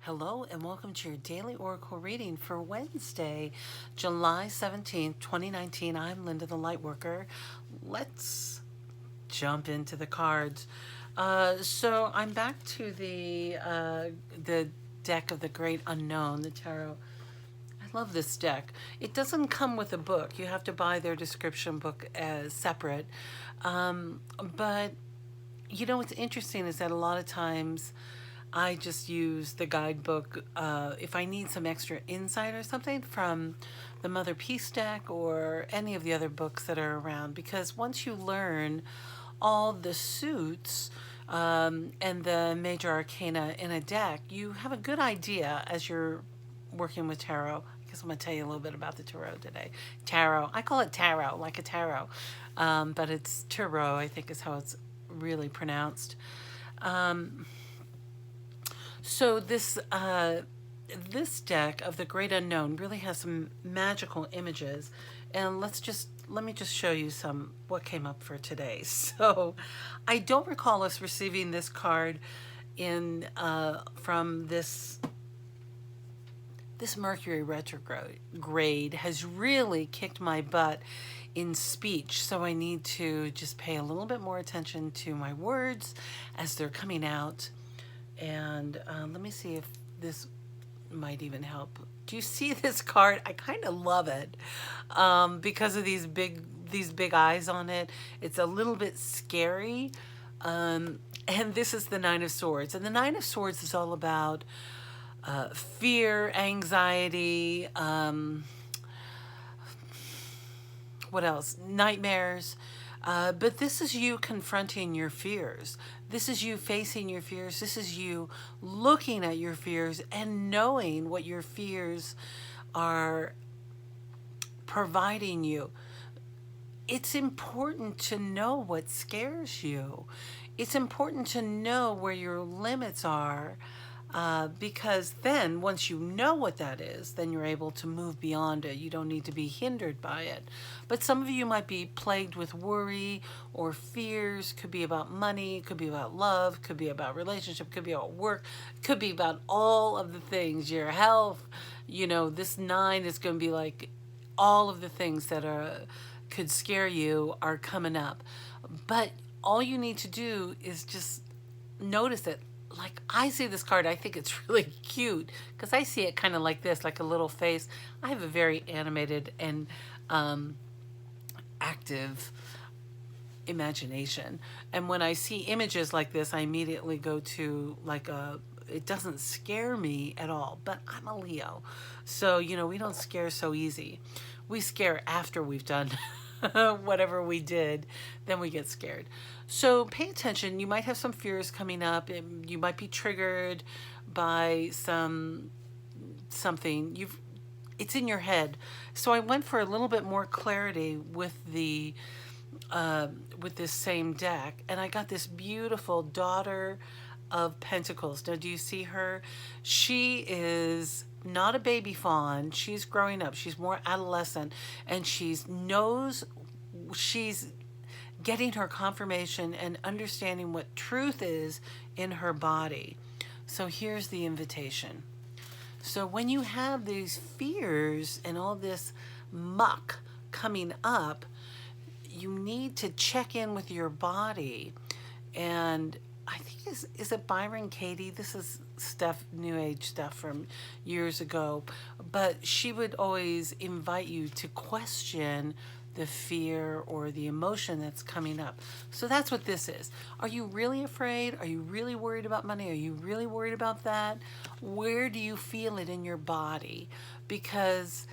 Hello and welcome to your daily oracle reading for Wednesday, July 17th, 2019. I'm Linda the Lightworker. Let's jump into the cards. So I'm back to the deck of the Great Unknown, the tarot. I love this deck. It doesn't come with a book. You have to buy their description book as separate. But you know what's interesting is that a lot of times I just use the guidebook if I need some extra insight or something from the Motherpeace deck or any of the other books that are around. Because once you learn all the suits and the major arcana in a deck, you have a good idea as you're working with tarot. I guess I'm going to tell you a little bit about the tarot today. Tarot. I call it tarot, like a tarot. But it's tarot, I think is how it's really pronounced. So this deck of the Great Unknown really has some magical images, and let me just show you some what came up for today. So, I don't recall us receiving this card in from this Mercury retrograde has really kicked my butt in speech, so I need to just pay a little bit more attention to my words as they're coming out. And let me see if this might even help. Do you see this card? I kind of love it because of these big eyes on it. It's a little bit scary. And this is the Nine of Swords. And the Nine of Swords is all about fear, anxiety, what else? Nightmares. But this is you confronting your fears. This is you facing your fears. This is you looking at your fears and knowing what your fears are providing you. It's important to know what scares you. It's important to know where your limits are. Because then once you know what that is, then you're able to move beyond it. You don't need to be hindered by it. But some of you might be plagued with worry or fears. Could be about money, could be about love, could be about relationship, could be about work, could be about all of the things, your health. You know, this 9 is going to be like all of the things that could scare you are coming up. But all you need to do is just notice it. Like, I see this card, I think it's really cute because I see it kind of like this, like a little face. I have a very animated and active imagination. And when I see images like this, I immediately go to it doesn't scare me at all, but I'm a Leo. So, you know, we don't scare so easy. We scare after we've done whatever we did, then we get scared. So pay attention. You might have some fears coming up. You might be triggered by something. It's in your head. So I went for a little bit more clarity with with this same deck, and I got this beautiful Daughter of Pentacles. Now, do you see her? She is not a baby fawn. She's growing up. She's more adolescent, and she's getting her confirmation and understanding what truth is in her body. So here's the invitation. So when you have these fears and all this muck coming up, you need to check in with your body. And I think is it Byron Katie? This is stuff, New Age stuff from years ago. But she would always invite you to question the fear or the emotion that's coming up. So that's what this is. Are you really afraid? Are you really worried about money? Are you really worried about that? Where do you feel it in your body? Because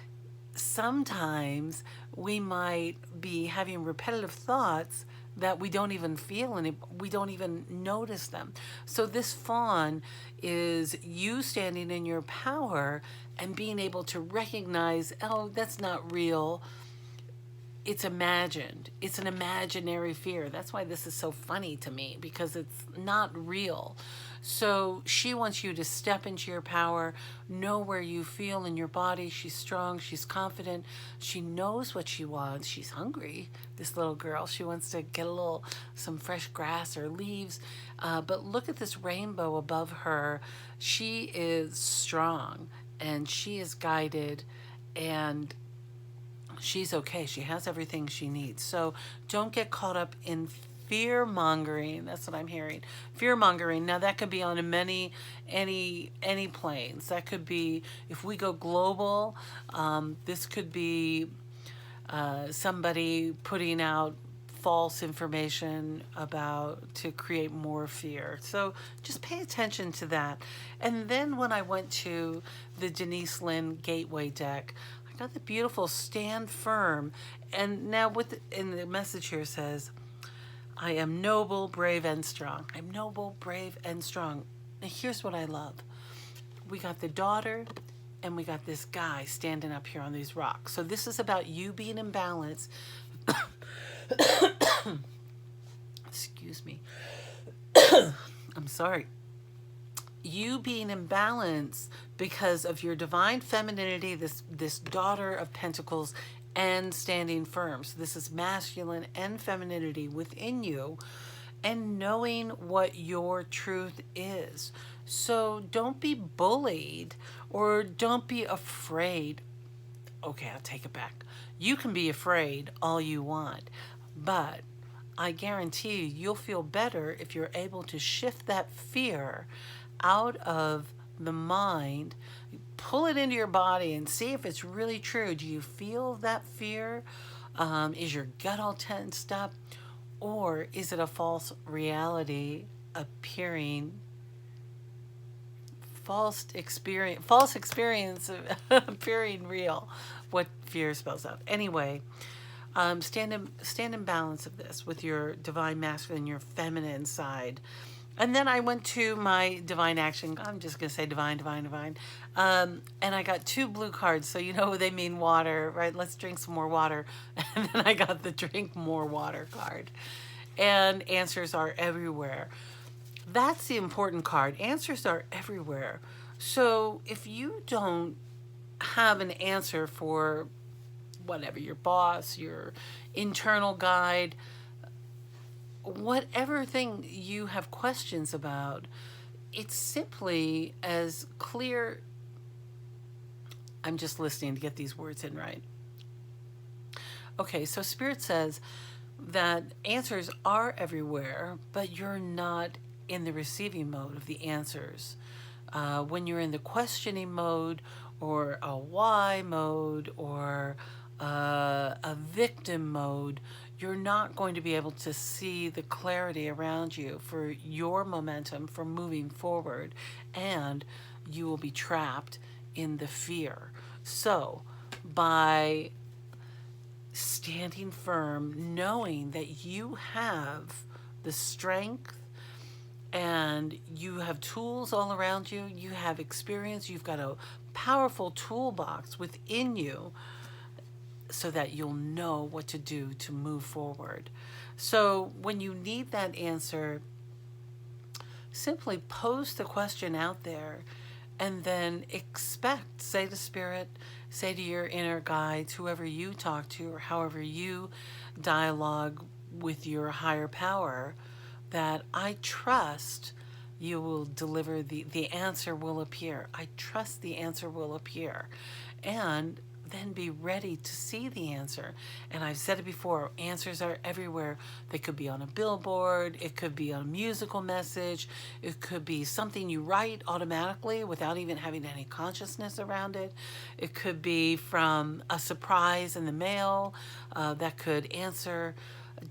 sometimes we might be having repetitive thoughts that we don't even feel and we don't even notice them. So this fawn is you standing in your power and being able to recognize, oh, that's not real. It's imagined. It's an imaginary fear. That's why this is so funny to me, because it's not real. So she wants you to step into your power, know where you feel in your body. She's strong, she's confident, she knows what she wants. She's hungry, this little girl. She wants to get some fresh grass or leaves. But look at this rainbow above her. She is strong and she is guided, and she's okay. She has everything she needs. So don't get caught up in fear mongering. That's what I'm hearing. Fear mongering. Now that could be on any planes. That could be, if we go global, this could be somebody putting out false information to create more fear. So just pay attention to that. And then when I went to the Denis Linn Gateway deck, I got the beautiful Stand Firm. And now in the message here says, I am noble, brave, and strong. I'm noble, brave, and strong. Now here's what I love. We got the daughter and we got this guy standing up here on these rocks. So this is about you being in balance. Excuse me. I'm sorry. You being in balance because of your divine femininity, this daughter of pentacles, and standing firm. So this is masculine and femininity within you, and knowing what your truth is. So don't be bullied or don't be afraid. Okay, I'll take it back. You can be afraid all you want, but I guarantee you'll feel better if you're able to shift that fear out of the mind, pull it into your body and see if it's really true. Do you feel that fear? Is your gut all tensed up? Or is it a false reality appearing, false experience appearing real? What fear spells out. Anyway, stand in balance of this with your divine masculine, your feminine side. And then I went to my divine action. I'm just going to say divine. And I got 2 blue cards. So you know they mean water, right? Let's drink some more water. And then I got the drink more water card. And answers are everywhere. That's the important card. Answers are everywhere. So if you don't have an answer for whatever, your boss, your internal guide, whatever thing you have questions about, it's simply as clear. I'm just listening to get these words in right. Okay, so Spirit says that answers are everywhere, but you're not in the receiving mode of the answers. When you're in the questioning mode, or a why mode, or a victim mode, you're not going to be able to see the clarity around you for your momentum for moving forward, and you will be trapped in the fear. So by standing firm, knowing that you have the strength and you have tools all around you, you have experience, you've got a powerful toolbox within you, so that you'll know what to do to move forward. So when you need that answer, simply post the question out there and then expect, say to Spirit, say to your inner guides, whoever you talk to or however you dialogue with your higher power, that I trust you will deliver, the answer will appear. I trust the answer will appear. And then be ready to see the answer. And I've said it before, answers are everywhere. They could be on a billboard, it could be a musical message, it could be something you write automatically without even having any consciousness around it. It could be from a surprise in the mail that could answer.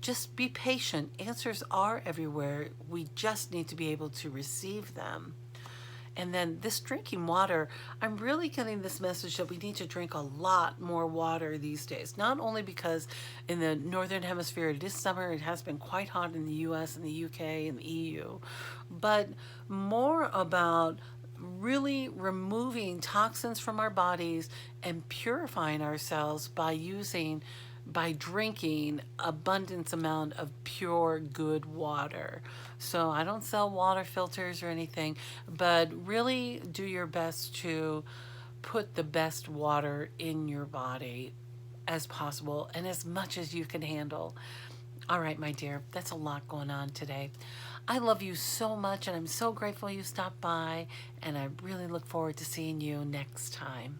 Just be patient. Answers are everywhere. We just need to be able to receive them. And then this drinking water, I'm really getting this message that we need to drink a lot more water these days. Not only because in the Northern Hemisphere it is summer, it has been quite hot in the US and the UK and the EU, but more about really removing toxins from our bodies and purifying ourselves by using by drinking abundance amount of pure good water. So I don't sell water filters or anything, but really do your best to put the best water in your body as possible and as much as you can handle. All right, my dear, that's a lot going on today. I love you so much, and I'm so grateful you stopped by, and I really look forward to seeing you next time.